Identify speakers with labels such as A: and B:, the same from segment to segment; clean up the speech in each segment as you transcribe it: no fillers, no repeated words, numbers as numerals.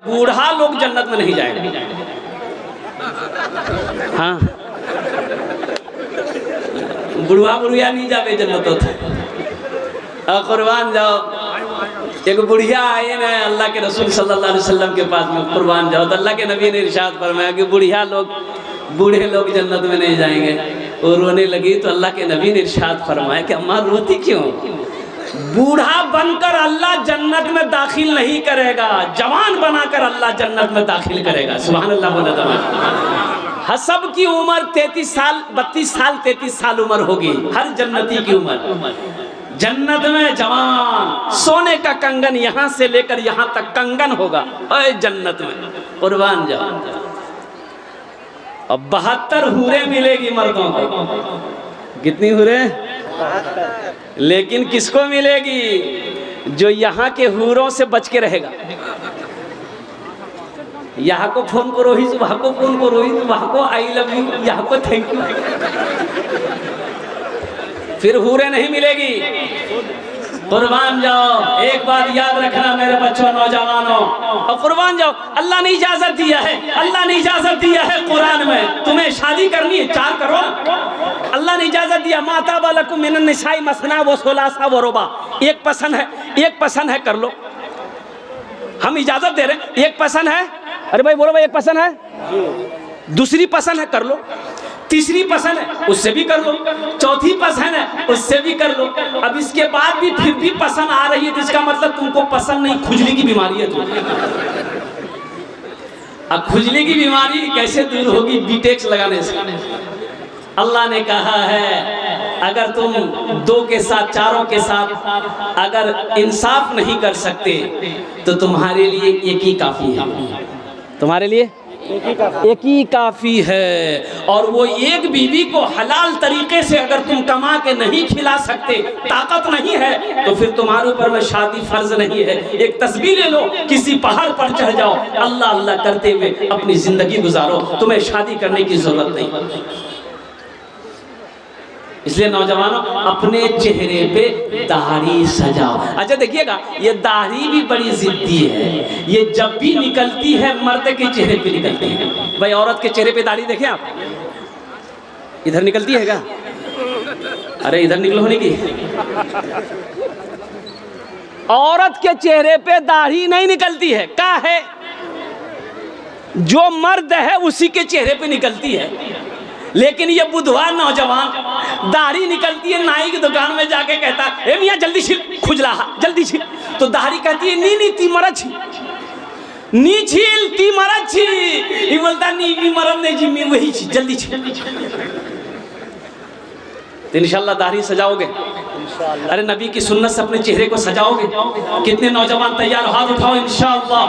A: बूढ़ा लोग जन्नत में नहीं जाएंगे। हाँ, बुढ़वा बुढ़िया नहीं जावे जन्नत होता। कुर्बान जाओ, एक बुढ़िया आए ना अल्लाह के रसूल सल्लल्लाहु अलैहि वसल्लम के पास में, कुर्बान जाओ, तो अल्लाह के नबी ने इरशाद फरमाया कि बूढ़े लोग जन्नत में नहीं जाएंगे। वो रोने लगी तो अल्लाह के नबी ने इरशाद फरमाया कि अम्मा रोती क्यों? बूढ़ा बनकर अल्लाह जन्नत में दाखिल नहीं करेगा, जवान बनाकर अल्लाह जन्नत में दाखिल करेगा। सुभान अल्लाह बोला दवा। हसब की उम्र 33 साल 32 साल 33 साल उम्र होगी हर जन्नती की उम्र। जन्नत में जवान, सोने का कंगन यहाँ से लेकर यहाँ तक कंगन होगा जन्नत में। कुर्बान जाओ। अब 72 हूरें मिलेगी मर्दों को। कितनी हूरें? लेकिन किसको मिलेगी? जो यहाँ के हूरों से बच के रहेगा। यहाँ को फोन करो ही, वहाँ को फोन करो ही, वहाँ को आई लव यू, यहाँ को थैंक यू। फिर हूरें नहीं मिलेगी। कुर्बान जाओ। एक बात याद रखना मेरे बच्चों, नौजवानों, और कुर्बान जाओ, अल्लाह ने इजाजत दिया है, अल्लाह ने इजाजत दिया है कुरान में, तुम्हें शादी करनी है 4 करो। अल्लाह ने इजाजत दिया, माता बालकुम मिनन निसाई मसना व सुलासा व रुबा। एक पसंद है कर लो। हम इजाजत दे रहे हैं, एक पसंद है, अरे भाई बोलो भाई, एक पसंद है, दूसरी पसंद है कर लो, तीसरी पसंद है उससे भी कर लो, चौथी पसंद है उससे भी कर लो। अब इसके बाद भी फिर भी पसंद आ रही है तो इसका मतलब तुमको पसंद नहीं, खुजली की बीमारी है तुम। अब खुजली की बीमारी कैसे दूर होगी? बीटेक्स लगाने से। अल्लाह ने कहा है अगर तुम 2 के साथ 4 के साथ अगर इंसाफ नहीं कर सकते तो तुम्हारे लिए एक ही काफी है। तुम्हारे लिए एक ही काफी है। और वो एक बीवी को हलाल तरीके से अगर तुम कमा के नहीं खिला सकते, ताकत नहीं है, तो फिर तुम्हारे ऊपर में शादी फर्ज नहीं है। एक तस्बीह ले लो, किसी पहाड़ पर चढ़ जाओ, अल्लाह अल्लाह करते हुए अपनी जिंदगी गुजारो, तुम्हें शादी करने की जरूरत नहीं। इसलिए नौजवानों, अपने चेहरे पे दाढ़ी सजाओ। अच्छा देखिएगा, ये दाढ़ी भी बड़ी जिद्दी है। ये जब भी निकलती है मर्द के चेहरे पे निकलती है। भाई औरत के चेहरे पे दाढ़ी देखें आप, इधर निकलती है क्या? अरे इधर निकलो होने की। औरत के चेहरे पे दाढ़ी नहीं निकलती है। क्या है? जो मर्द है उसी के चेहरे पे निकलती है। लेकिन ये बुधवार नौजवान दाढ़ी निकलती है, नाई की दुकान में जाके कहता है मियाँ जल्दी छिल, खुजला जल्दी छिल, तो दाढ़ी कहती है नी नी ती मरच नी छिल ती मरच। ये बोलता नी भी मरद नहीं जी, मैं वही छी, जल्दी छिल। तो इंशाल्लाह दाढ़ी सजाओगे, अरे नबी की सुन्नत से अपने चेहरे को सजाओगे। कितने नौजवान तैयार? हाथ उठाओ। इंशाअल्लाह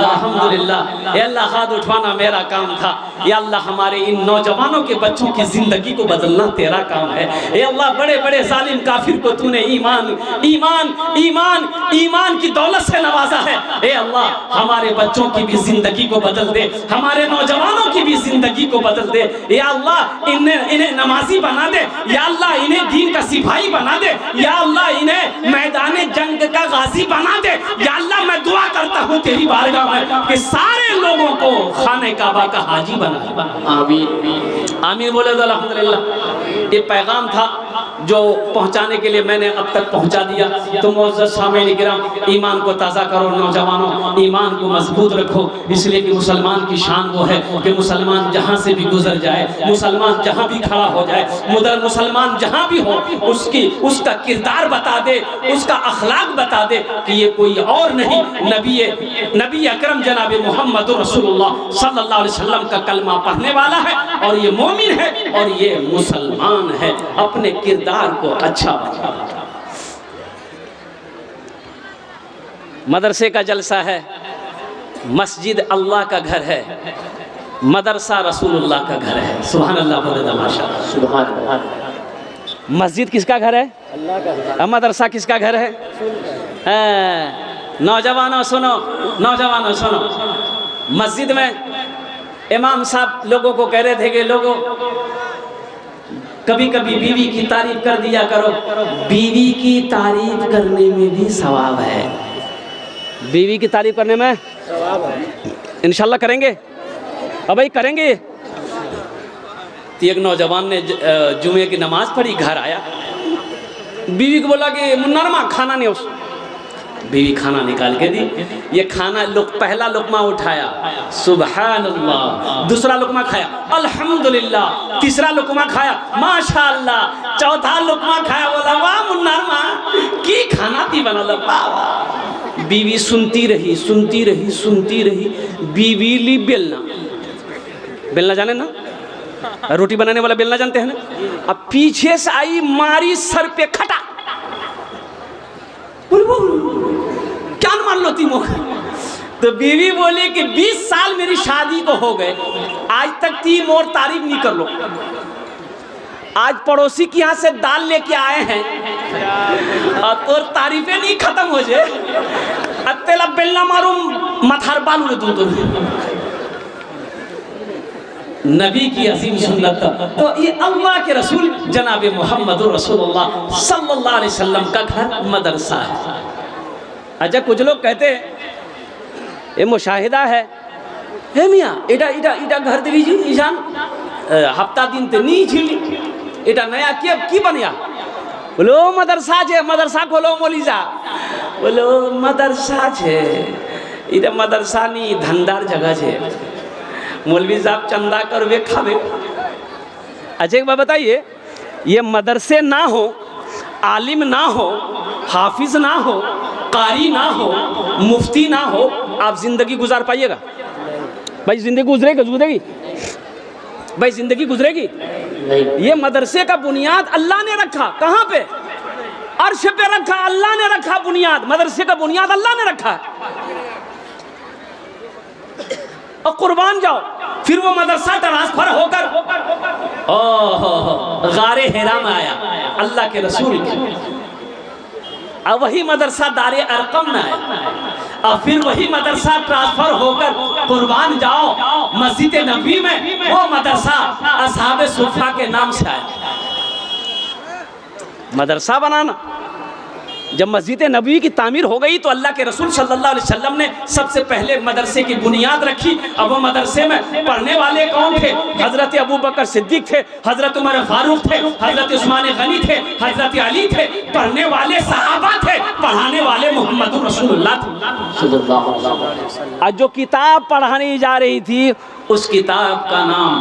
A: अल्हम्दुलिल्लाह। या अल्लाह हाथ उठवाना मेरा काम था, या अल्लाह हमारे इन नौजवानों के बच्चों की जिंदगी को बदलना तेरा काम है। या अल्लाह बड़े बड़े जालिम काफिर को तूने ईमान ईमान ईमान ईमान की दौलत से नवाजा है। ए अल्लाह हमारे बच्चों की भी जिंदगी को बदल दे, हमारे नौजवानों की भी जिंदगी को बदल दे। या अल्लाह इन्हें नमाजी बना दे, या अल्लाह इन्हें दीन का सिपाही बना दे, या अल्लाह इन्हें मैदाने जंग का गाजी बना दे। या अल्लाह मैं दुआ करता हूँ तेरी बारगाह में कि सारे लोगों को खाने काबा का हाजी बना। आमीन आमीन बोले तो अल्हम्दुलिल्लाह। ये पैगाम था जो पहुंचाने के लिए मैंने अब तक पहुंचा दिया। तो मुअज़्ज़ज़ सामीन किराम, ईमान को ताज़ा करो नौजवानों, ईमान को मजबूत रखो। इसलिए कि मुसलमान की शान वो है कि मुसलमान जहाँ से भी गुजर जाए, मुसलमान जहाँ भी खड़ा हो जाए, मुसलमान जहाँ भी हो, उसका किरदार बता दे, उसका अखलाक बता दे कि ये कोई और नहीं, नबी अकरम जनाब मोहम्मद रसूलुल्लाह सल्लल्लाहु अलैहि वसल्लम का कलमा पढ़ने वाला है, और ये मोमिन है, और ये मुसलमान है। अपने किरदार को अच्छा बना। मदरसे का जलसा है, मस्जिद अल्लाह का घर है, मदरसा रसूलुल्लाह का घर है। सुभान अल्लाह बोले माशाअल्लाह। सुभान अल्लाह। मस्जिद किसका घर है? अल्लाह का। मदरसा किसका घर है? नौजवानों सुनो, नौजवानों सुनो, मस्जिद में इमाम साहब लोगों को कह रहे थे कि लोगों कभी कभी बीवी की तारीफ कर दिया करो। बीवी की तारीफ करने में भी सवाब है। बीवी की तारीफ करने में इंशाल्लाह करेंगे। अब भाई करेंगे। तो एक नौजवान ने जुमे की नमाज पढ़ी, घर आया, बीवी को बोला कि मुन्ना खाना नहीं। उस बीवी खाना निकाल के दी। ये खाना पहला लुकमा उठाया, सुबहान अल्लाह, दूसरा लुकमा खाया, अल्हम्दुलिल्लाह, तीसरा लुकमा खाया, माशाअल्लाह, चौथा लुकमा खाया, बोला वाह मुन्ना की खाना थी बना। वाह। बीवी सुनती रही, सुनती रही, सुनती रही। बीवी ली बेलना। बेलना जाने ना, रोटी बनाने वाला बेलना जानते हैं ना। अब पीछे से आई, मारी सर पे खटा। क्या मान लो तीमो। तो बीवी बोली कि 20 साल मेरी शादी को हो गए, आज तक तीम और तारीफ नहीं कर लो। आज पड़ोसी के यहाँ से दाल लेके आए हैं और तो तारीफें नहीं खत्म हो जाए। अतेला बेलना मारू मथार बालू तू। नबी की अजीम सुन्नत। तो ये अल्लाह के रसूल जनाब मोहम्मद रसूलुल्लाह सल्लल्लाहु अलैहि वसल्लम का घर मदरसा है। अच्छा कुछ लोग कहते हैं ये मुशाहिदा है, हे मियाँ इटा इटा इटा घर दिली जी ईशान हफ्ता दिन ते नहीं झिली, इटा नया की बनिया। बोलो मदरसा छे, मदरसा खोलो मौली साहब। बोलो मदरसा छे, इटा मदरसा नहीं धंधार जगह छे। मौलवी साहब चंदा कर वे खावे। अच्छा एक बात बताइए, ये मदरसे ना हो, आलिम ना हो, हाफिज ना हो, कारी ना हो, मुफ्ती ना हो, आप जिंदगी गुजार पाइएगा? भाई जिंदगी गुजरेगी भाई जिंदगी गुजरेगी। ये मदरसे का बुनियाद अल्लाह ने रखा। कहाँ पे? अर्श पे रखा, अल्लाह ने रखा बुनियाद। मदरसे का बुनियाद अल्लाह ने रखा है। और कुर्बान जाओ, फिर वो मदरसा ट्रांसफर होकर गारे हिरा में आया अल्लाह के रसूल के। अब वही मदरसा दारे अरकम में आया, और फिर वही मदरसा ट्रांसफर होकर कुर्बान जाओ मस्जिद नबी में, वो मदरसा असहाबे सुफ़ा के नाम से आया। मदरसा बनाना, जब मस्जिद नबी की तामीर हो गई तो अल्लाह के रसूल सल्लल्लाहु अलैहि वसल्लम ने सबसे पहले मदरसे की बुनियाद रखी। अब वो मदरसे में पढ़ने वाले कौन थे? हजरत अबू बकर सिद्दीक थे, हजरत उमर फारूक थे, हजरत उस्मान गनी थे, हजरत अली थे। पढ़ने वाले सहाबा थे, पढ़ाने वाले मोहम्मद रसूलुल्लाह थे। आज जो किताब पढ़ानी जा रही थी उस किताब का नाम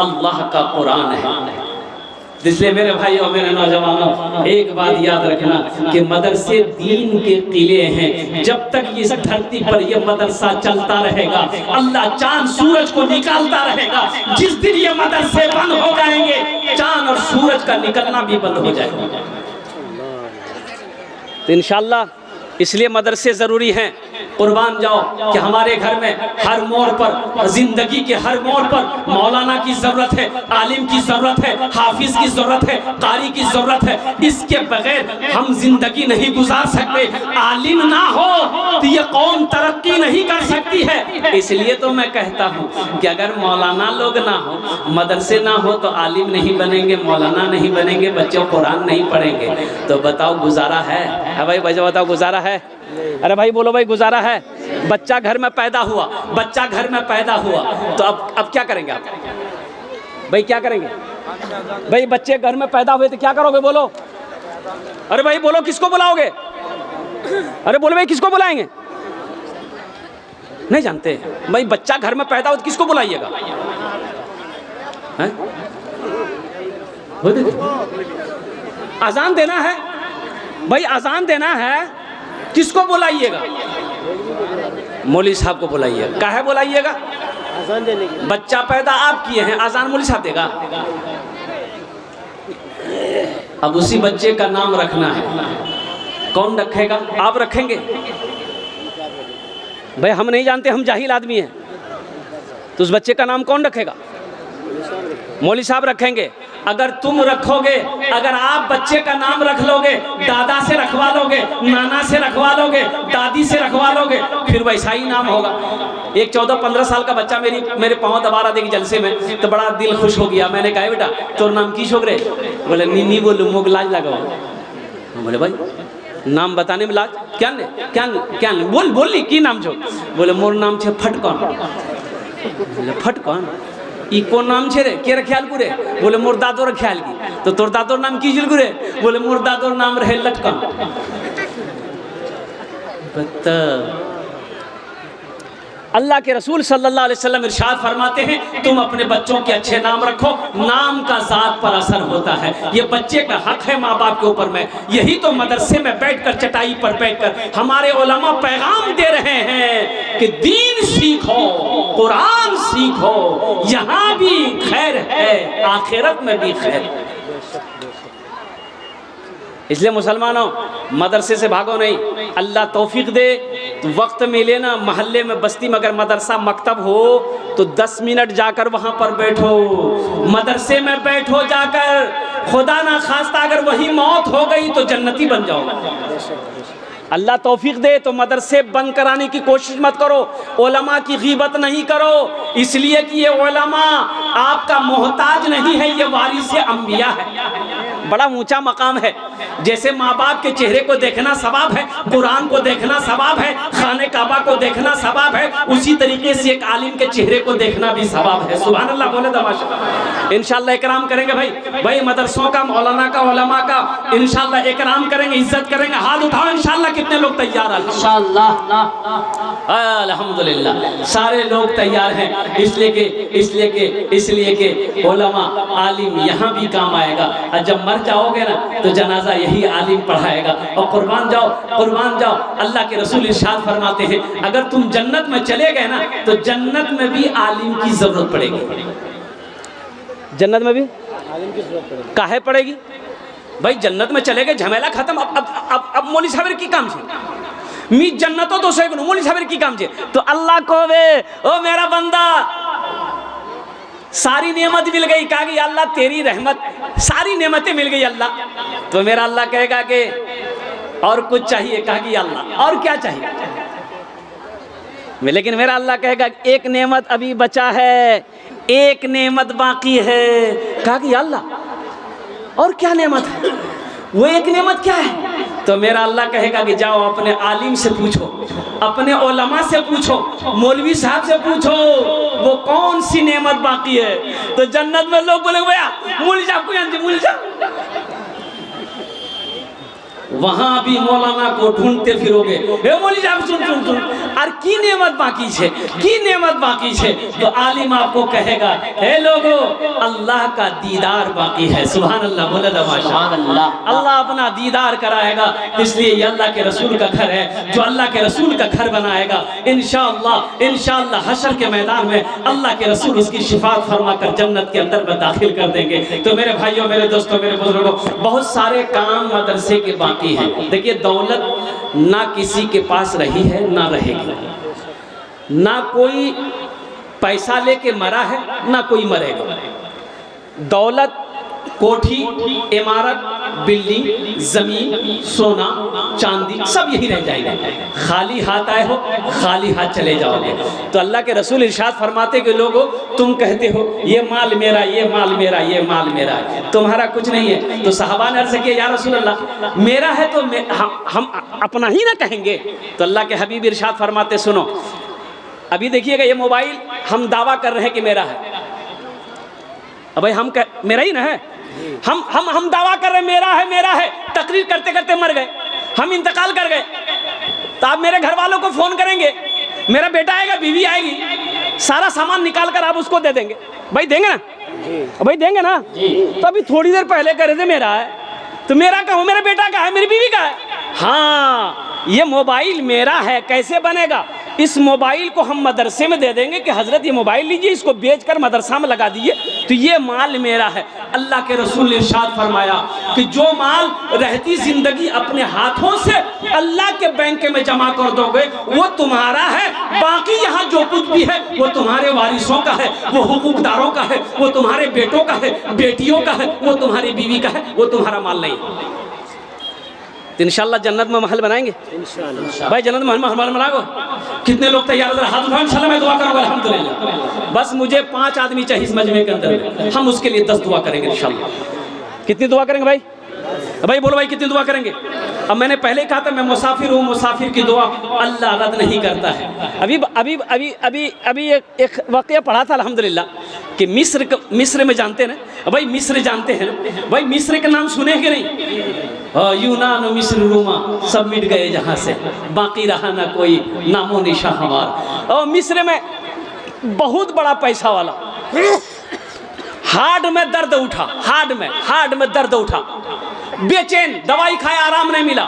A: अल्लाह का कुरान है। इसलिए मेरे भाई और मेरे नौजवानों, एक बात याद रखना कि मदरसे दीन के किले हैं। जब तक इस धरती पर यह मदरसा चलता रहेगा, अल्लाह चांद सूरज को निकालता रहेगा। जिस दिन ये मदरसे बंद हो जाएंगे, चांद और सूरज का निकलना भी बंद हो जाएगा। तो इंशाअल्लाह इसलिए मदरसे ज़रूरी हैं। कुर्बान जाओ कि हमारे घर में हर मोड़ पर, जिंदगी के हर मोड़ पर मौलाना की ज़रूरत है, आलिम की ज़रूरत है, हाफिज की ज़रूरत है, कारी की ज़रूरत है। इसके बगैर हम जिंदगी नहीं गुजार सकते। आलिम ना हो तो ये कौम तरक्की नहीं कर सकती है। इसलिए तो मैं कहता हूँ कि अगर मौलाना लोग ना हो, मदरसे ना हो, तो आलिम नहीं बनेंगे, मौलाना नहीं बनेंगे, बच्चों कुरान नहीं पढ़ेंगे। तो बताओ गुजारा है? भाई बताओ गुजारा है? अरे भाई बोलो भाई गुजारा है? बच्चा घर में पैदा हुआ, बच्चा घर में पैदा हुआ तो अब क्या करेंगे आप? भाई क्या करेंगे? भाई बच्चे घर में पैदा हुए तो क्या करोगे? बोलो। अरे भाई बोलो, किसको बुलाओगे? अरे बोलो भाई, किसको बुलाएंगे? नहीं जानते भाई। बच्चा घर में पैदा हो तो किसको बुलाइएगा? अजान देना है भाई, अजान देना है, किसको बुलाइएगा? मौलवी साहब को बुलाइएगा। काहे बुलाइएगा? अजान देने के। बच्चा पैदा आप किए हैं, अजान मौलवी साहब देगा। अब उसी बच्चे का नाम रखना है, कौन रखेगा? आप रखेंगे? भाई हम नहीं जानते, हम जाहिल आदमी हैं। तो उस बच्चे का नाम कौन रखेगा? मौलवी साहब रखेंगे। अगर तुम रखोगे, अगर आप बच्चे का नाम रख लोगे, दादा से रखवा लोगे, नाना से रखवा लोगे, दादी से रखवा लोगे, फिर वैसा ही नाम होगा। एक 14-15 साल का बच्चा मेरे पाँव दबा रहा था जलसे में, तो बड़ा दिल खुश हो गया। मैंने कहा बेटा तोर नाम की छोकरे? बोले नी बोलू मुग लाज लगाओ। बोले भाई नाम बताने में लाज क्या ने क्या क्या ने? बोली की नाम छो? बोले मोर नाम छे फटकन। बोले फटकन ई कौन नाम छे रे? के ख्याल करे? बोले मोर दादोर ख्याल की। तो तोर दादोर नाम की जिल करे? बोले मोर दादोर नाम रहे लटकन। अल्लाह के रसूल सल्लल्लाहु अलैहि वसल्लम इरशाद फरमाते हैं तुम अपने बच्चों के अच्छे नाम रखो, नाम का जात पर असर होता है। ये बच्चे का हक है माँ बाप के ऊपर में। यही तो मदरसे में बैठकर चटाई पर बैठकर हमारे उलमा पैगाम दे रहे हैं कि दीन सीखो, कुरान सीखो, यहाँ भी खैर है, आखिरत में भी खैर है। इसलिए मुसलमानों मदरसे से भागो नहीं। अल्लाह तौफीक दे तो वक्त मिले ना, महल्ले में बस्ती में अगर मदरसा मकतब हो तो 10 मिनट जाकर वहाँ पर बैठो, मदरसे में बैठो जाकर। खुदा ना खास्ता अगर वही मौत हो गई तो जन्नती बन जाओ। अल्लाह तौफीक दे तो मदरसे बंद कराने की कोशिश मत करो, उलमा की गीबत नहीं करो, इसलिए कि ये उलमा आपका मोहताज नहीं है, ये वारिस अंबिया है। बड़ा ऊंचा मकाम है। जैसे माँ बाप के चेहरे को देखना सवाब है, कुरान को देखना सवाब है, खाने काबा को देखना सवाब है, उसी तरीके से एक आलिम के चेहरे को देखना भी सवाब है। सुभान अल्लाह बोले तो माशाअल्लाह। इंशाअल्लाह इकराम करेंगे भाई मदरसों का, मौलाना का, उलमा का इंशाअल्लाह इकराम करेंगे, इज्जत करेंगे। हाथ उठाओ इंशाअल्लाह। कितने लोग तैयार हैं? इंशाअल्लाह अल्हम्दुलिल्लाह सारे लोग तैयार हैं। इसलिए के उलमा आलिम यहाँ भी काम आएगा। और जब मर जाओगे ना तो जनाजा यही आलिम पढ़ाएगा। और कुर्बान जाओ। अल्लाह के रसूल इरशाद फरमाते हैं अगर तुम जन्नत में चले गए ना तो जन्नत में भी आलिम की जरूरत पड़ेगी। जन्नत में भी आलिम की जरूरत पड़ेगी। काहे पड़ेगी भाई? जन्नत में चले गए, झमेला खत्म। अब मौली साहब की काम छे मी जन्नतो तो सही मौली साहब की काम छे। तो अल्लाह को वे ओ मेरा बंदा सारी नेमत मिल गई, कहा कि अल्लाह तेरी रहमत, सारी नेमतें मिल गई अल्लाह। तो मेरा अल्लाह कहेगा कि और कुछ चाहिए? कहा कि अल्लाह और क्या चाहिए? लेकिन मेरा अल्लाह कहेगा एक नेमत अभी बचा है, एक नेमत बाकी है। कहा कि अल्लाह और क्या नेमत है? वो एक नेमत क्या है? तो मेरा अल्लाह कहेगा कि जाओ अपने आलिम से पूछो, अपने उलमा से पूछो, मौलवी साहब से पूछो वो कौन सी नेमत बाकी है। तो जन्नत में लोग बोले भैया मुल जा वहां भी मौलाना को ढूंढते फिरोगे, हे मौली साहब सुन और की नेमत बाकी छे, की नेमत बाकी छे। तो आलिम आपको कहेगा हे लोगो अल्लाह का दीदार बाकी है। सुभान अल्लाह बोले माशाअल्लाह। अल्लाह अपना दीदार कराएगा। इसलिए ये अल्लाह के रसूल का घर है। जो अल्लाह के रसूल का घर बनाएगा इंशाअल्लाह हशर के मैदान में अल्लाह के रसूल उसकी शिफात फरमा कर जन्नत के अंदर में दाखिल कर देंगे। तो मेरे भाइयों, मेरे दोस्तों, मेरे बुजुर्गों, बहुत सारे काम मदरसे के बाकी है। देखिए दौलत ना किसी के पास रही है ना रहेगी, ना कोई पैसा लेके मरा है ना कोई मरेगा। दौलत, कोठी, इमारत, बिल्डिंग, जमीन, सोना, चांदी सब यही रह जाएगा। खाली हाथ आए हो, खाली हाथ चले जाओगे। तो अल्लाह के रसूल इरशाद फरमाते कि लोगों तुम कहते हो ये माल मेरा, ये माल मेरा, ये माल मेरा है, तुम्हारा कुछ नहीं है। तो सहाबा ने अर्ज़ किया या रसूल अल्लाह मेरा है तो हम अपना ही ना कहेंगे। तो अल्लाह के हबीब इरशाद फरमाते सुनो, अभी देखिएगा ये मोबाइल हम दावा कर रहे हैं कि मेरा है। अब भाई हम मेरा ही ना है, हम दावा कर रहे हैं मेरा है। तकरीर करते करते मर गए, हम इंतकाल कर गए, तो आप मेरे घर वालों को फोन करेंगे, मेरा बेटा आएगा, बीवी आएगी, सारा सामान निकाल कर आप उसको दे देंगे। भाई देंगे ना? भाई देंगे ना? तो अभी थोड़ी देर पहले कह रहे थे मेरा है, तो मेरा का हो, मेरा बेटा का है, मेरी बीवी का है। हाँ ये मोबाइल मेरा है, कैसे बनेगा? इस मोबाइल को हम मदरसे में दे देंगे कि हजरत ये मोबाइल लीजिए, इसको बेचकर मदरसा में लगा दीजिए, तो ये माल मेरा है। अल्लाह के रसूल ने इरशाद फरमाया कि जो माल रहती जिंदगी अपने हाथों से अल्लाह के बैंक में जमा कर दोगे वो तुम्हारा है। बाकी यहाँ जो कुछ भी है वो तुम्हारे वारिसों का है, वो हुकूकदारों का है, वो तुम्हारे बेटों का है, बेटियों का है, वो तुम्हारी बीवी का है, वो तुम्हारा माल नहीं। तो इंशाअल्लाह जन्नत में महल बनाएंगे इंशाअल्लाह। भाई जन्नत में महल बनाओ। कितने लोग तैयार हो? हाथ उठाओ, इंशाअल्लाह मैं दुआ करूंगा अल्हम्दुलिल्लाह। बस मुझे 5 आदमी चाहिए इस मजमे के अंदर, हम उसके लिए 10 दुआ करेंगे इंशाअल्लाह। कितनी दुआ करेंगे भाई? भाई बोलो भाई कितनी दुआ करेंगे? अब मैंने पहले कहा था मैं मुसाफिर हूँ, मुसाफिर की दुआ अल्लाह रद्द नहीं करता है। अभी अभी अभी अभी अभी एक वाक़या पढ़ा था अल्हम्दुलिल्लाह कि मिस्र में जानते हैं ना भाई, मिस्र जानते हैं ना भाई, मिस्र का नाम सुने कि नहीं? यूनान मिस्र रोमा सब मिट गए जहाँ से, बाकी रहा ना कोई नामो निशा हमार। और मिस्र में बहुत बड़ा पैसा वाला, हार्ट में दर्द उठा, हार्ट में दर्द उठा, बेचैन, दवाई खाया आराम नहीं मिला।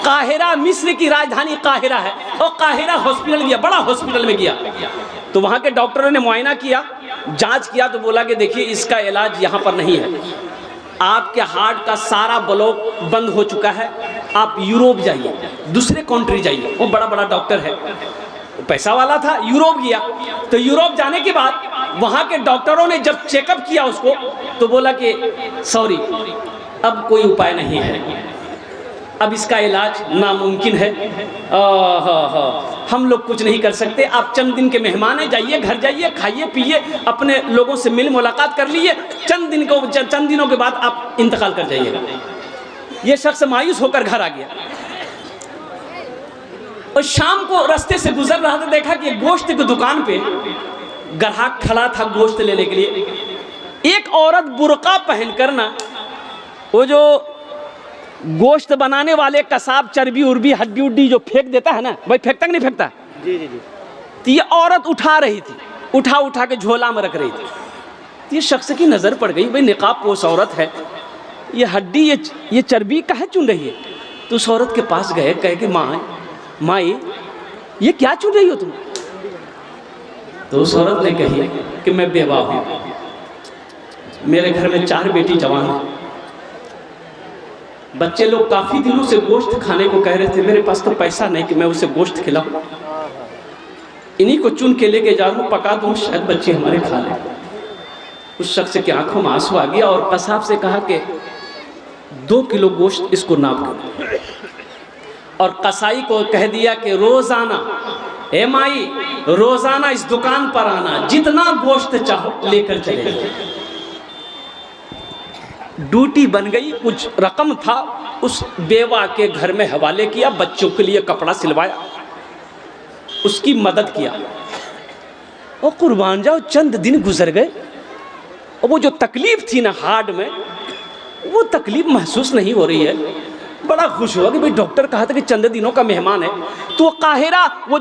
A: काहिरा, मिस्र की राजधानी काहिरा है, और काहिरा हॉस्पिटल गया, बड़ा हॉस्पिटल में गया तो वहाँ के डॉक्टरों ने मुआयना किया, जांच किया तो बोला कि देखिए इसका इलाज यहाँ पर नहीं है, आपके हार्ट का सारा ब्लॉक बंद हो चुका है, आप यूरोप जाइए, दूसरे कंट्री जाइए। वो बड़ा बड़ा डॉक्टर है, पैसा वाला था, यूरोप गया। तो यूरोप जाने के बाद वहाँ के डॉक्टरों ने जब चेकअप किया उसको तो बोला कि सॉरी अब कोई उपाय नहीं है, अब इसका इलाज नामुमकिन है, हम लोग कुछ नहीं कर सकते, आप चंद दिन के मेहमान हैं, जाइए घर जाइए, खाइए पिए, अपने लोगों से मिल मुलाकात कर लीजिए, चंद दिनों के बाद आप इंतकाल कर जाइएगा। ये शख्स मायूस होकर घर आ गया और शाम को रास्ते से गुजर रहा था, देखा कि गोश्त की दुकान पे ग्राहक खड़ा था गोश्त लेने के लिए। एक औरत बुर्का पहनकर ना, वो जो गोश्त बनाने वाले कसाब चर्बी उर्बी हड्डी उड्डी जो फेंक देता है ना भाई, फेंकता कि नहीं फेंकता? जी जी जी। तो ये औरत उठा रही थी, उठा के झोला में रख रही थी। तो ये शख्स की नज़र पड़ गई, भाई निकाब पोश औरत है, ये हड्डी ये चर्बी काहे चुन रही है? तो उस औरत के पास गए, कहे कि माई ये क्या चुन रही हो तुम? तो उस औरत ने कही कि मैं बेवा हूँ, मेरे घर में 4 बेटी जवान हैं, बच्चे लोग काफ़ी दिनों से गोश्त खाने को कह रहे थे, मेरे पास तो पैसा नहीं कि मैं उसे गोश्त खिलाऊं, इन्हीं को चुन के लेके जा दूँ, पका दूँ, शायद बच्चे हमारे खा लें। उस शख्स के आंखों में आंसू आ गया और कसाब से कहा कि 2 किलो गोश्त इसको नाप कर, और कसाई को कह दिया कि रोजाना, हे माई रोजाना इस दुकान पर आना, जितना गोश्त चाहो लेकर चले जाओ। ड्यूटी बन गई, कुछ रकम था उस बेवा के घर में हवाले किया, बच्चों के लिए कपड़ा सिलवाया, उसकी मदद किया, और कुर्बान जाओ चंद दिन गुजर गए और वो जो तकलीफ थी ना हार्ट में, वो तकलीफ महसूस नहीं हो रही है। बड़ा खुश हुआ कि भाई डॉक्टर कहा था कि चंद दिनों का मेहमान है। तो काहिरा वो